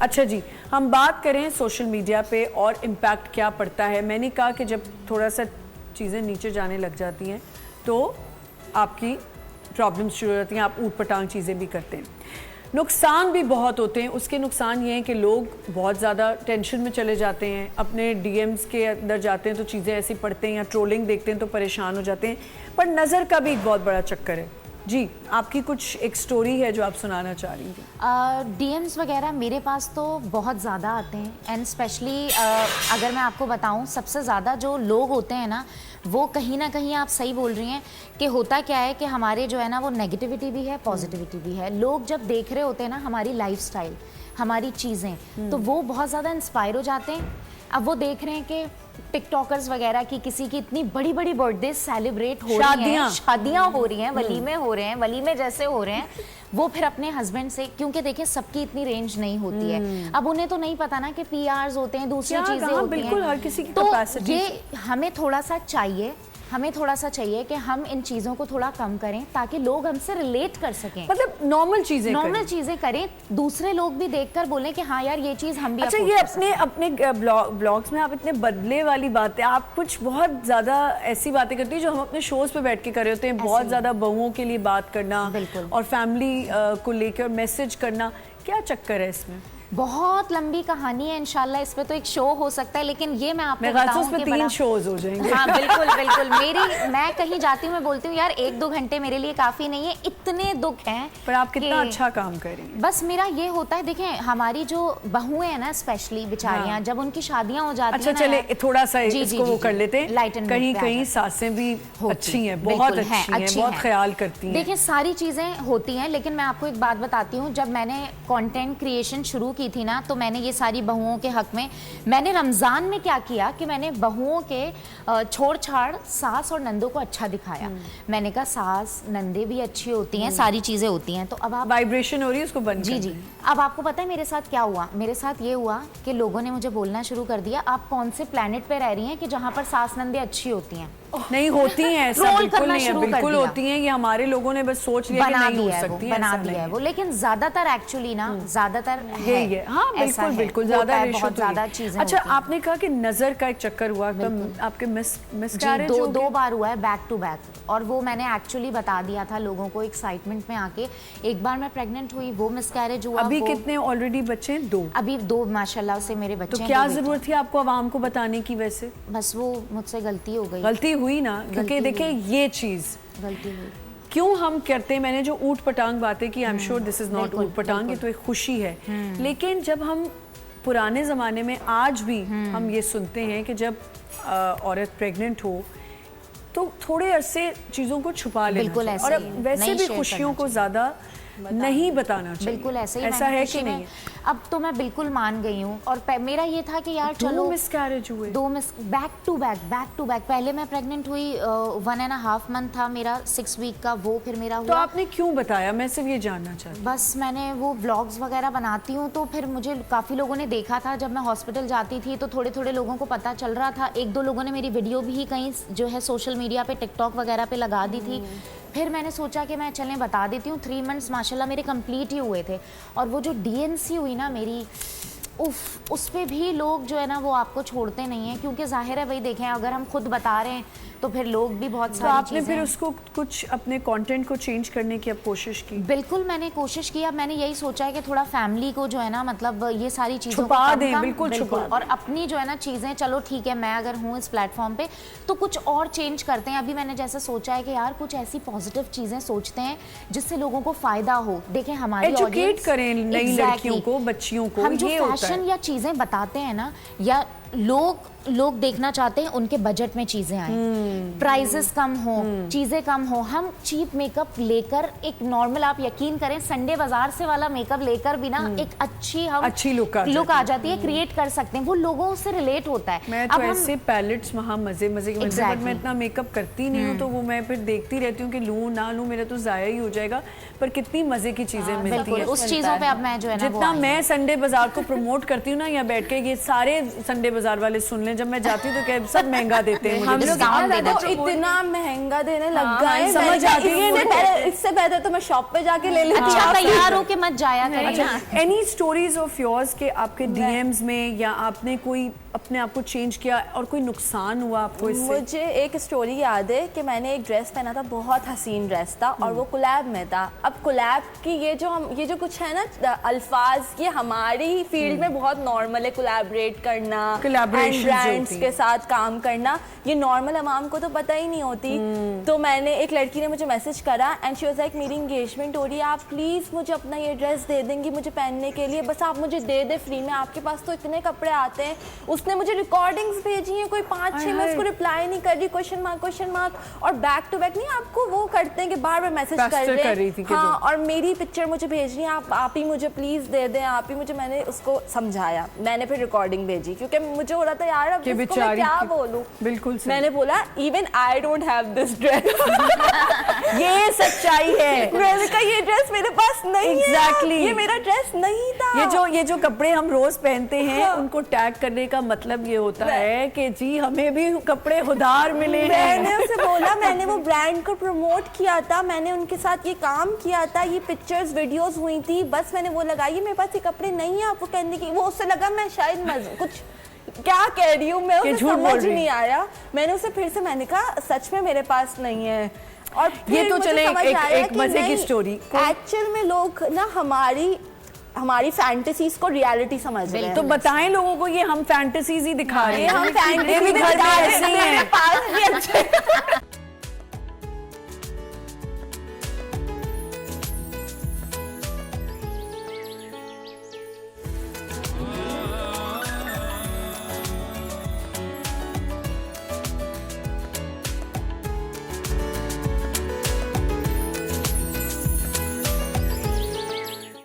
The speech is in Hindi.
अच्छा जी, हम बात करें सोशल मीडिया पे और इम्पैक्ट क्या पड़ता है। मैंने कहा कि जब थोड़ा सा चीज़ें नीचे जाने लग जाती हैं तो आपकी प्रॉब्लम्स शुरू हो जाती हैं, आप ऊट पटांग चीज़ें भी करते हैं। नुकसान भी बहुत होते हैं। उसके नुकसान ये हैं कि लोग बहुत ज़्यादा टेंशन में चले जाते हैं, अपने डीएम्स के अंदर जाते हैं तो चीज़ें ऐसी पढ़ते हैं या ट्रोलिंग देखते हैं तो परेशान हो जाते हैं। पर नज़र का भी एक बहुत बड़ा चक्कर है। जी, आपकी कुछ एक स्टोरी है जो आप सुनाना चाह रही थी। डीएम्स वगैरह मेरे पास तो बहुत ज़्यादा आते हैं एंड स्पेशली अगर मैं आपको बताऊं, सबसे ज़्यादा जो लोग होते हैं ना, वो कहीं ना कहीं आप सही बोल रही हैं कि होता क्या है कि हमारे जो है ना वो नेगेटिविटी भी है, पॉजिटिविटी भी है। लोग जब देख रहे होते हैं ना हमारी लाइफस्टाइल, हमारी चीज़ें, तो वो बहुत ज़्यादा इंस्पायर हो जाते हैं। अब वो देख रहे हैं कि टिकटॉकर्स वगैरह की किसी की इतनी बड़ी बड़ी बर्थडे सेलिब्रेट हो रही हैं, शादियां हो रही हैं, वलीमे हो रहे हैं, वलीमे जैसे हो रहे हैं, वो फिर अपने हस्बैंड से, क्योंकि देखिए सबकी इतनी रेंज नहीं होती है। अब उन्हें तो नहीं पता ना कि पीआरस होते हैं, दूसरी चीजें होती बिल्कुल हैं, हर किसी की तो कैपेसिटी। ये हमें थोड़ा सा चाहिए, कि हम इन चीज़ों को थोड़ा कम करें ताकि लोग हमसे रिलेट कर सकें। मतलब नॉर्मल चीज़ें करें, दूसरे लोग भी देखकर बोलें कि हाँ यार ये चीज़ हम भी। अच्छा, ये अपने ब्लॉग्स में आप इतने बदले वाली बातें, आप कुछ बहुत ज़्यादा ऐसी बातें करती है जो हम अपने शोज़ पे बैठ के कर रहे होते हैं। बहुत ज़्यादा बहुओं के लिए बात करना और फैमिली को लेकर मैसेज करना, क्या चक्कर है इसमें? बहुत लंबी कहानी है, इंशाल्लाह इस पे तो एक शो हो सकता है, लेकिन ये मैं आपको बताऊं कि 3 शोज हो जाएंगे। हाँ बिल्कुल बिल्कुल। मैं कहीं जाती हूँ, मैं बोलती हूँ यार 1-2 घंटे मेरे लिए काफी नहीं है, इतने दुख हैं। पर आप कितना अच्छा काम कर रही हैं। बस मेरा ये होता है, देखें हमारी जो बहुएं हैं ना स्पेशली बेचारियां, जब उनकी शादियां हो जाती हैं। अच्छा चले थोड़ा सा इसको वो कर लेते हैं, कहीं कहीं सासें भी अच्छी हैं, बहुत अच्छी हैं, बहुत ख्याल करती हैं। देखिए सारी चीजें होती हैं, लेकिन मैं आपको एक बात बताती हूँ, जब मैंने कंटेंट क्रिएशन शुरू की थी ना, तो मैंने ये सारी बहुओं के हक में, मैंने रमजान में क्या किया कि मैंने बहुओं के छोड़ छाड़ सास और नंदों को अच्छा दिखाया। मैंने कहा सास नंदे भी अच्छी होती हैं, सारी चीजें होती हैं। तो अब आप वाइब्रेशन हो रही है उसको बंद। जी। अब आपको पता है मेरे साथ क्या हुआ? मेरे साथ ये हुआ कि लोगों ने मुझे बोलना शुरू कर दिया, आप कौन से प्लेनेट पे रह रही हैं कि जहां पर सास नंदे अच्छी होती हैं? नहीं होती हैं, ऐसा बिल्कुल नहीं है, बिल्कुल होती हैं। ये हमारे लोगों ने बस सोच लिया कि नहीं हो सकती हैं, बना दिया है वो। लेकिन ज्यादातर एक्चुअली ना ज्यादातर यही है। हाँ बिल्कुल ज्यादा बहुत ज्यादा चीजें। अच्छा, आपने कहा कि नजर का एक चक्कर हुआ, तो आपके मिसकैरेज 2 बार हुआ है बैक टू बैक, और वो मैंने एक्चुअली बता दिया था लोगों को एक्साइटमेंट में आके। एक बार मैं प्रेग्नेंट हुई, वो मिसकैरेज हुआ। अभी कितने ऑलरेडी बच्चे? 2। अभी 2 माशाल्लाह से मेरे बच्चे। तो क्या जरूरत थी आपको आवाम को बताने की? वैसे बस वो मुझसे गलती हो गई। गलती हुई ना, क्योंकि देखिए ये चीज गलती हुई क्यों हम करते हैं। मैंने जो ऊट पटांग बातें की, I am sure this is not ऊट पटांग, ये तो एक खुशी है। लेकिन जब हम पुराने ज़माने में, आज भी हम ये सुनते हैं कि जब औरत प्रेग्नेंट हो तो थोड़े अरसे चीज़ों को छुपा लेना चाहिए, और वैसे भी खुशियों को ज़्यादा नहीं बताना चाहिए। बिल्कुल ऐसे ही ऐसा है कि नहीं? अब तो मैं बिल्कुल मान गई हूँ, और मेरा ये था कि यार चलो। 2 मिसकैरेज हुए, 2 बैक टू बैक। पहले मैं प्रेग्नेंट हुई, 1.5 मंथ था मेरा, 6 वीक का, वो फिर मेरा हुआ। तो आपने क्यों बताया? मैं सिर्फ ये जानना चाहती हूँ। बस मैंने वो व्लॉग्स वगैरह बनाती हूँ, तो फिर मुझे काफ़ी लोगों ने देखा था। जब मैं हॉस्पिटल जाती थी तो थोड़े थोड़े लोगों को पता चल रहा था। 1-2 लोगों ने मेरी वीडियो भी कहीं जो है सोशल मीडिया पे, टिकटॉक वगैरह पे लगा दी थी। फिर मैंने सोचा कि मैं चलें बता देती हूँ। 3 मंथ्स माशाल्लाह मेरे कंप्लीट ही हुए थे, और वो जो डीएनसी हुई ना मेरी, उस पे भी लोग जो है ना वो आपको छोड़ते नहीं हैं, क्योंकि जाहिर है भाई देखें, अगर हम खुद बता रहे हैं तो फिर लोग भी बहुत सारी आपने फिर उसको कुछ अपने कंटेंट को चेंज करने की अब कोशिश की? बिल्कुल मैंने कोशिश की। अब मैंने यही सोचा है कि थोड़ा फैमिली को जो है ना, मतलब ये सारी चीज़ों छुपा दें, बिल्कुल छुपा, और अपनी जो है ना चीज़ें, चलो ठीक है मैं अगर हूँ इस प्लेटफॉर्म पे तो कुछ और चेंज करते हैं। अभी मैंने जैसे सोचा है कि यार कुछ ऐसी पॉजिटिव चीज़ें सोचते हैं जिससे लोगों को फायदा हो। देखें हमारी एजुकेट करें नई लड़कियों को, बच्चियों को। हम जो फैशन या चीज़ें बताते हैं ना, या लोग देखना चाहते हैं उनके बजट में चीजें आए, प्राइसेस कम हो, चीजें कम हो। हम चीप मेकअप लेकर एक नॉर्मल, आप यकीन करें संडे बाजार से वाला मेकअप लेकर भी ना एक अच्छी लुक आ जाती है, क्रिएट कर सकते हैं। वो लोगों से रिलेट होता है। मैं तो ऐसे पैलेट्स वहाँ मजे के मिलते हैं, मैं इतना मेकअप करती नहीं हूँ, तो वो मैं फिर देखती रहती हूँ कि लूँ ना लूँ, मेरा तो जाया ही हो जाएगा। पर कितनी मजे की चीजें मिलती हैं उस चीजों पे। अब मैं जो है ना, जितना मैं संडे बाजार को प्रमोट करती हूँ ना, यहाँ बैठ के, ये सारे संडे बाजार वाले सुन लें, जब मैं जाती हूँ तो क्या सब महंगा देते हैं हम मुझे। लोग discount दे तो देते इतना महंगा देने लग गए, समझ आती है। इससे बेहतर तो मैं शॉप पे जाके ले लेती। अच्छा तैयार हो के मत जाया करें। अच्छा, एनी स्टोरीज ऑफ योर्स के आपके डीएम्स में या आपने कोई अपने आप को चेंज किया और कोई नुकसान हुआ आपको इससे? मुझे एक स्टोरी याद है कि मैंने एक ड्रेस पहना था, बहुत हसीन ड्रेस था और वो कोलैब में था। अब कोलैब की ये जो कुछ है ना अल्फाज, ये हमारी फील्ड में बहुत नॉर्मल है, कोलैबोरेट करना, Collaborations ब्रांड्स होती के साथ काम करना, ये नॉर्मल अवाम को तो पता ही नहीं होती। तो मैंने, एक लड़की ने मुझे मैसेज करा एंड शी वाज लाइक मेरी एंगेजमेंट हो रही है, आप प्लीज मुझे अपना ये ड्रेस दे देंगी मुझे पहनने के लिए, बस आप मुझे दे दे फ्री में, आपके पास तो इतने कपड़े आते हैं। उसने मुझे रिकॉर्डिंग्स भेजी हैं, कोई 5-6 में उसको रिप्लाई नहीं कर रही, क्वेश्चन मार्क, और बैक टू बैक नहीं, आपको वो करते हैं कि बार बार मैसेज कर रहे हैं। हाँ, और मेरी पिक्चर मुझे भेज रही है, आप ही मुझे प्लीज दे दें, आप ही मुझे। मैंने उसको समझाया, मैंने फिर रिकॉर्डिंग भेजी क्योंकि मुझे हो रहा था यार अब इसको मैं क्या बोलूं। बिल्कुल सही। मैंने बोला even I don't have this dress. ये सच्चाई है। मैंने कहा ये ड्रेस मेरे पास नहीं Exactly. है, ये मेरा ड्रेस नहीं था। ये जो कपड़े हम रोज पहनते हैं, उनको टैग करने का मतलब ये होता है कि जी हमें भी कपड़े उधार मिले हैं। मैंने उसे बोला, मैंने वो ब्रांड को प्रमोट किया था, मैंने उनके साथ ये काम किया था, ये पिक्चर्स वीडियोस हुई थी, बस मैंने वो लगाई, मेरे पास ये कपड़े नहीं है आपको कहने की। वो उससे लगा मैं शायद कुछ क्या कह रही हूँ, मैं उसे समझ नहीं आया। मैंने उसे फिर से मैंने कहा सच में मेरे पास नहीं है। और ये तो चले एक मजे की स्टोरी। एक्चुअल में लोग ना हमारी फैंटेसीज को रियलिटी समझ रहे हैं। तो बताएं लोगों को, ये हम फैंटेसीज ही दिखा रहे हैं, हम फैंटेसी घर में ऐसे ही हैं। पास भी अच्छे